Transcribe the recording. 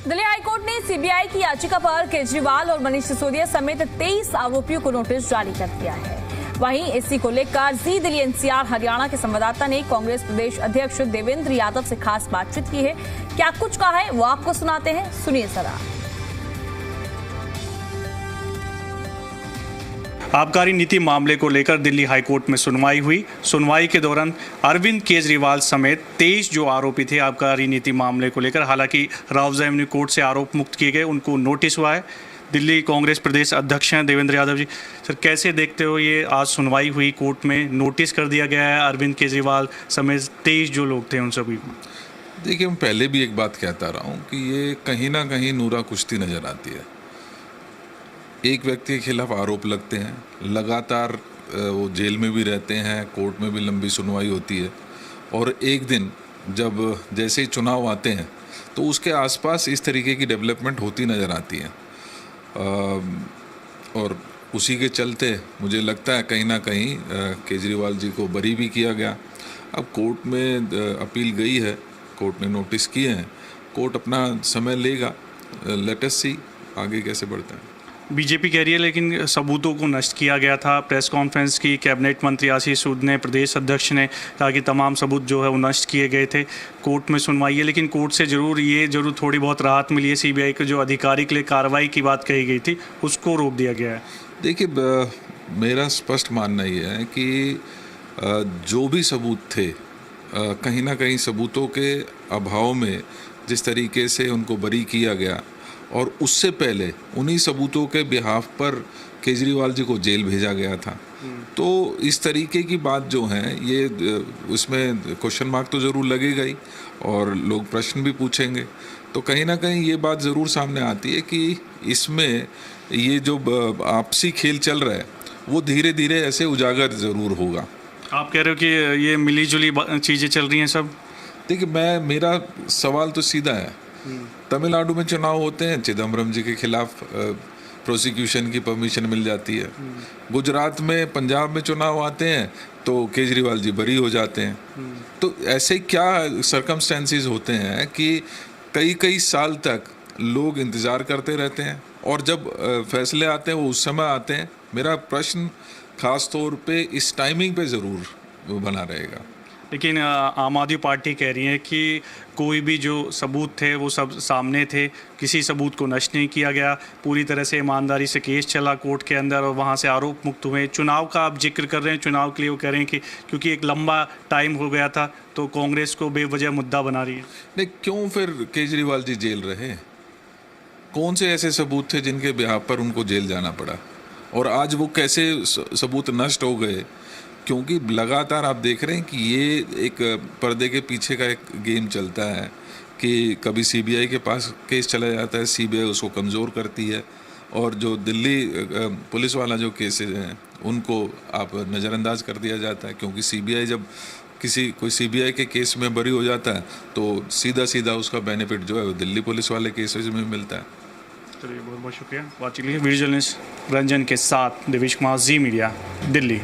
Delhi high court ने CBI की याचिका पर केजरीवाल और मनीष सिसोदिया समेत 23 आरोपियों को नोटिस जारी कर दिया है। वहीं इसी को लेकर जी दिल्ली एनसीआर हरियाणा के संवाददाता ने कांग्रेस प्रदेश अध्यक्ष देवेंद्र यादव से खास बातचीत की है। क्या कुछ कहा है वो आपको सुनाते हैं, सुनिए जरा। आबकारी नीति मामले को लेकर दिल्ली हाईकोर्ट में सुनवाई हुई। सुनवाई के दौरान अरविंद केजरीवाल समेत 23 जो आरोपी थे आबकारी नीति मामले को लेकर, हालांकि रावजा एवेन्यू कोर्ट से आरोप मुक्त किए गए, उनको नोटिस हुआ है। दिल्ली कांग्रेस प्रदेश अध्यक्ष हैं देवेंद्र यादव जी। सर, कैसे देखते हो ये आज सुनवाई हुई कोर्ट में, नोटिस कर दिया गया है अरविंद केजरीवाल समेत 23 जो लोग थे उन सभी को? देखिए, मैं पहले भी एक बात कहता रहा हूँ कि ये कहीं ना कहीं नूरा कुश्ती नज़र आती है। एक व्यक्ति के खिलाफ आरोप लगते हैं, लगातार वो जेल में भी रहते हैं, कोर्ट में भी लंबी सुनवाई होती है, और एक दिन जब जैसे ही चुनाव आते हैं तो उसके आसपास इस तरीके की डेवलपमेंट होती नज़र आती है। और उसी के चलते मुझे लगता है कहीं ना कहीं केजरीवाल जी को बरी भी किया गया। अब कोर्ट में अपील गई है, कोर्ट ने नोटिस किए हैं, कोर्ट अपना समय लेगा। लेट अस सी आगे कैसे बढ़ता है। बीजेपी कह रही है लेकिन सबूतों को नष्ट किया गया था। प्रेस कॉन्फ्रेंस की कैबिनेट मंत्री आशीष सूद ने, प्रदेश अध्यक्ष ने कहा कि तमाम सबूत जो है वो नष्ट किए गए थे। कोर्ट में सुनवाई है, लेकिन कोर्ट से जरूर थोड़ी बहुत राहत मिली है। सीबीआई के जो अधिकारी के लिए कार्रवाई की बात कही गई थी उसको रोक दिया गया है। देखिए, मेरा स्पष्ट मानना ये है कि जो भी सबूत थे, कहीं ना कहीं सबूतों के अभाव में जिस तरीके से उनको बरी किया गया, और उससे पहले उन्हीं सबूतों के बिहाफ पर केजरीवाल जी को जेल भेजा गया था। तो इस तरीके की बात जो है, ये उसमें क्वेश्चन मार्क तो ज़रूर लगेगा ही, और लोग प्रश्न भी पूछेंगे। तो कहीं ना कहीं ये बात ज़रूर सामने आती है कि इसमें ये जो आपसी खेल चल रहा है वो धीरे धीरे ऐसे उजागर ज़रूर होगा। आप कह रहे हो कि ये मिली जुली चीज़ें चल रही हैं सब? देखिए, मेरा सवाल तो सीधा है। तमिलनाडु में चुनाव होते हैं, चिदम्बरम जी के खिलाफ प्रोसिक्यूशन की परमिशन मिल जाती है। गुजरात में, पंजाब में चुनाव आते हैं तो केजरीवाल जी बरी हो जाते हैं। तो ऐसे क्या सर्कमस्टेंसेस होते हैं कि कई साल तक लोग इंतज़ार करते रहते हैं, और जब फैसले आते हैं वो उस समय आते हैं। मेरा प्रश्न ख़ास तौर पे इस टाइमिंग पे ज़रूर बना रहेगा। लेकिन आम आदमी पार्टी कह रही है कि कोई भी जो सबूत थे वो सब सामने थे, किसी सबूत को नष्ट नहीं किया गया, पूरी तरह से ईमानदारी से केस चला कोर्ट के अंदर और वहाँ से आरोप मुक्त हुए। चुनाव का आप जिक्र कर रहे हैं, चुनाव के लिए वो कह रहे हैं कि क्योंकि एक लंबा टाइम हो गया था तो कांग्रेस को बेवजह मुद्दा बना रही है। नहीं, क्यों फिर केजरीवाल जी जेल रहे? कौन से ऐसे सबूत थे जिनके बिहाफ पर उनको जेल जाना पड़ा, और आज वो कैसे सबूत नष्ट हो गए? क्योंकि लगातार आप देख रहे हैं कि ये एक पर्दे के पीछे का एक गेम चलता है कि कभी सीबीआई के पास केस चला जाता है, सीबीआई उसको कमज़ोर करती है, और जो दिल्ली पुलिस वाला जो केसेस हैं उनको आप नज़रअंदाज कर दिया जाता है। क्योंकि सीबीआई जब कोई सीबीआई के केस में बरी हो जाता है तो सीधा उसका बेनिफिट जो है वो दिल्ली पुलिस वाले केसेस में मिलता है। चलिए, बहुत बहुत शुक्रिया। बातचीत वीडियो जर्नलिस्ट रंजन के साथ देवेश कुमार, जी मीडिया, दिल्ली।